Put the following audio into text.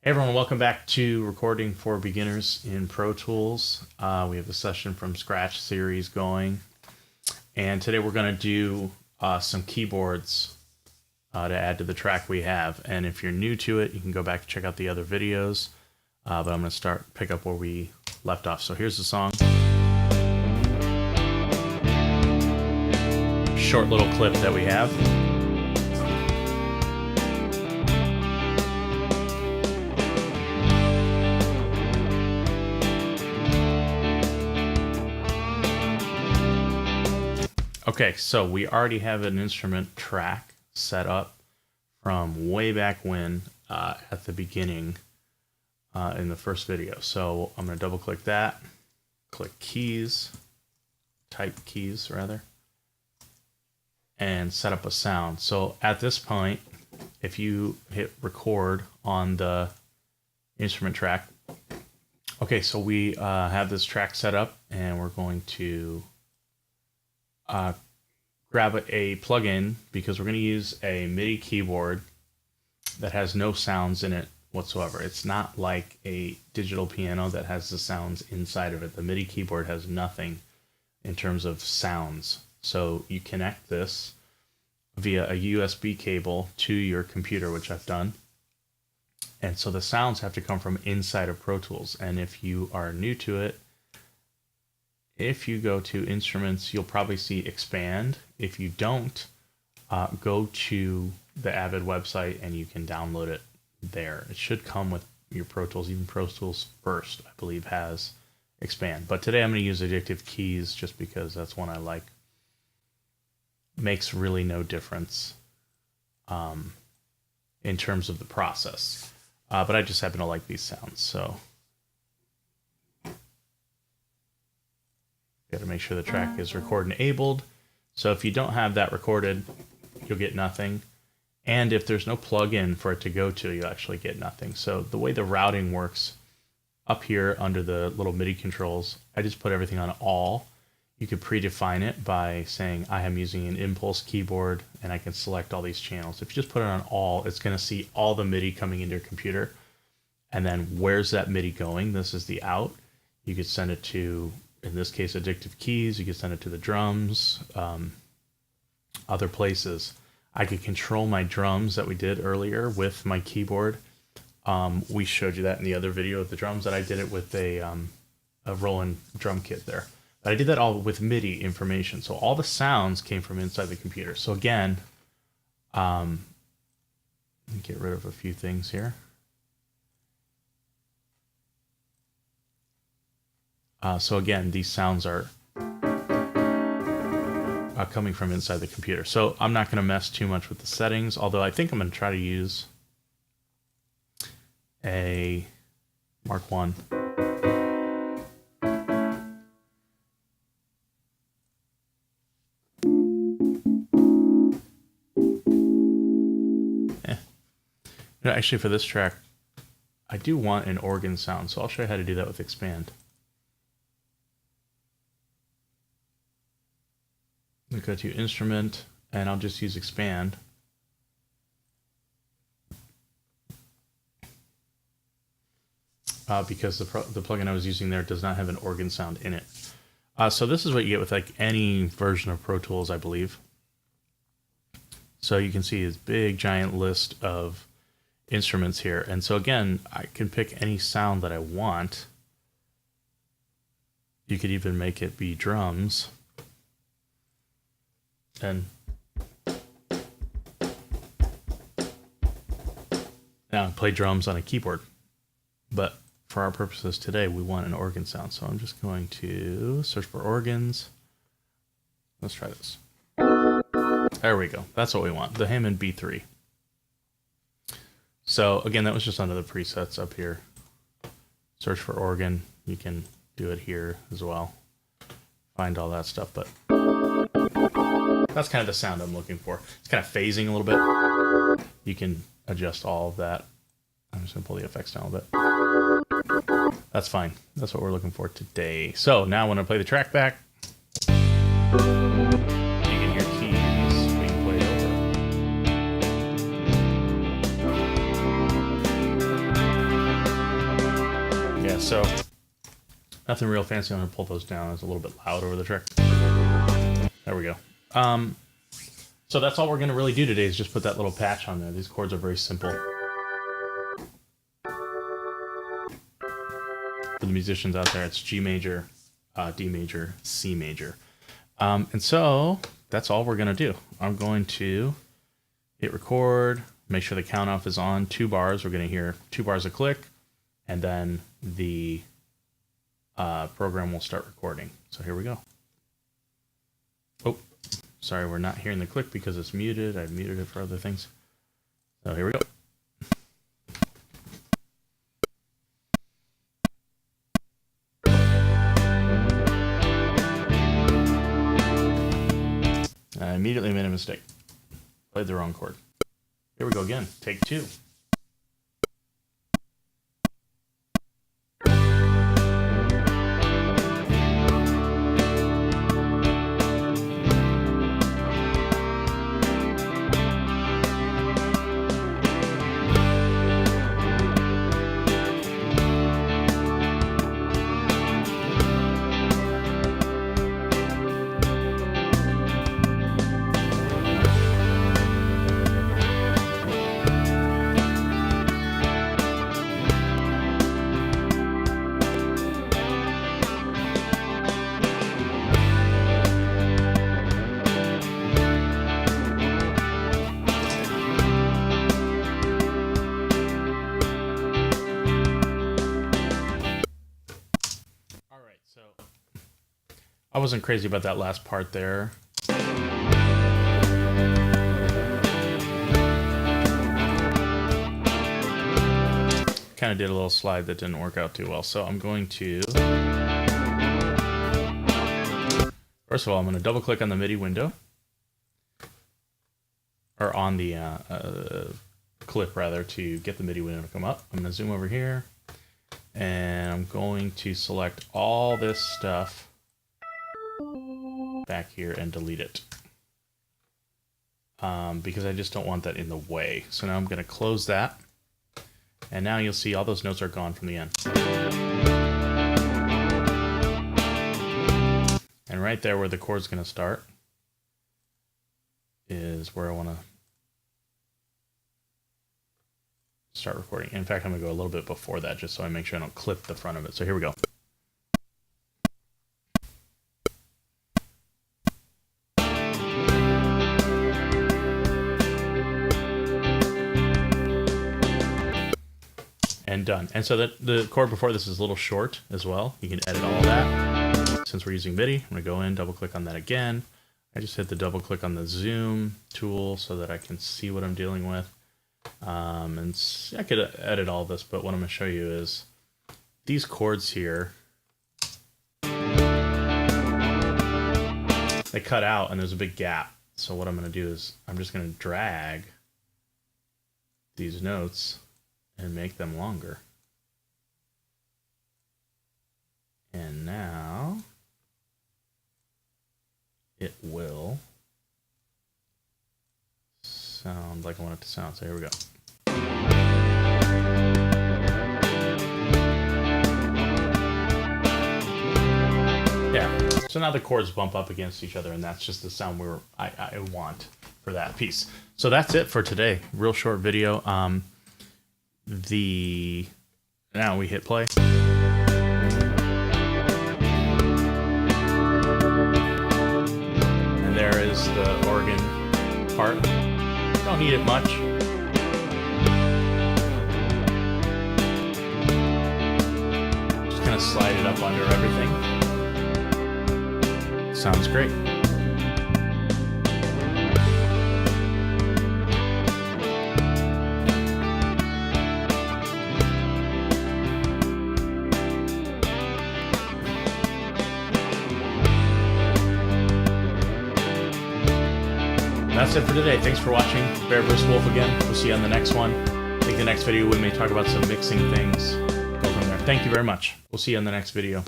Hey everyone, welcome back to Recording for Beginners in Pro Tools. We have the Session from Scratch series going, and today we're going to do some keyboards to add to the track we have. And if you're new to it, you can go back and check out the other videos, but I'm going to pick up where we left off. So here's the song. Short little clip that we have. Okay, so we already have an instrument track set up from way back when at the beginning in the first video. So I'm going to double click that, click keys, type keys rather, and set up a sound. So at this point, if you hit record on the instrument track, okay, so we have this track set up and we're going to grab a plugin because we're going to use a MIDI keyboard that has no sounds in it whatsoever. It's not like a digital piano that has the sounds inside of it. The MIDI keyboard has nothing in terms of sounds. So you connect this via a USB cable to your computer, which I've done. And so the sounds have to come from inside of Pro Tools. And if you are new to it, if you go to Instruments, you'll probably see Expand. If you don't, go to the Avid website and you can download it there. It should come with your Pro Tools. Even Pro Tools First, I believe, has Expand. But today I'm going to use Addictive Keys just because that's one I like. Makes really no difference in terms of the process. But I just happen to like these sounds, so got to make sure the track is record enabled. So if you don't have that recorded, you'll get nothing. And if there's no plug-in for it to go to, you'll actually get nothing. So the way the routing works up here under the little MIDI controls, I just put everything on all. You could predefine it by saying I am using an impulse keyboard and I can select all these channels. If you just put it on all, it's going to see all the MIDI coming into your computer. And then where's that MIDI going? This is the out. You could send it to, in this case, Addictive Keys. You could send it to the drums, other places. I could control my drums that we did earlier with my keyboard. We showed you that in the other video of the drums that I did it with a Roland drum kit there. But I did that all with MIDI information. So all the sounds came from inside the computer. So again, let me get rid of a few things here. So again, these sounds are coming from inside the computer. So I'm not going to mess too much with the settings, although I think I'm going to try to use a Mark 1. No, actually, for this track, I do want an organ sound, so I'll show you how to do that with Expand. We go to Instrument, and I'll just use Expand. Because the plugin I was using there does not have an organ sound in it. So this is what you get with like any version of Pro Tools, I believe. So you can see this big giant list of instruments here. And so again, I can pick any sound that I want. You could even make it be drums. And now play drums on a keyboard. But for our purposes today, we want an organ sound. So I'm just going to search for organs. Let's try this. There we go. That's what we want. The Hammond B3. So again, that was just under the presets up here. Search for organ. You can do it here as well. Find all that stuff, but that's kind of the sound I'm looking for. It's kind of phasing a little bit. You can adjust all of that. I'm just going to pull the effects down a bit. That's fine. That's what we're looking for today. So now when I play the track back, you can hear keys being played over. so nothing real fancy. I'm gonna pull those down. It's a little bit loud over the trick. There we go. So that's all we're gonna really do today is just put that little patch on there. These chords are very simple. For the musicians out there, it's G major, D major, C major. And so that's all we're gonna do. I'm going to hit record, make sure the count off is on, 2 bars. We're gonna hear 2 bars a click, and then the program will start recording. So here we go. Oh, sorry, we're not hearing the click because it's muted. I've muted it for other things. So here we go. I immediately made a mistake. Played the wrong chord. Here we go again. Take 2. I wasn't crazy about that last part there. Kind of did a little slide that didn't work out too well, so I'm going to... First of all, I'm going to double click on the MIDI window. Or on the clip, rather, to get the MIDI window to come up. I'm going to zoom over here. And I'm going to select all this stuff back here and delete it. Because I just don't want that in the way. So now I'm going to close that. And now you'll see all those notes are gone from the end. And right there where the chord's going to start is where I want to start recording. In fact, I'm going to go a little bit before that just so I make sure I don't clip the front of it. So here we go. And done. And so the chord before this is a little short as well. You can edit all that. Since we're using MIDI, I'm going to go in, double click on that again. I just hit the double click on the zoom tool so that I can see what I'm dealing with. And I could edit all this, but what I'm going to show you is these chords here. They cut out and there's a big gap. So what I'm going to do is I'm just going to drag these notes and make them longer. And now it will sound like I want it to sound. So here we go. Yeah. So now the chords bump up against each other, and that's just the sound I want for that piece. So that's it for today. Real short video. Now we hit play. And there is the organ part. Don't need it much. Just kind of slide it up under everything. Sounds great. That's it for today. Thanks for watching. BearVsWolf again. We'll see you on the next one. I think the next video we may talk about some mixing things. Go from there. Thank you very much. We'll see you on the next video.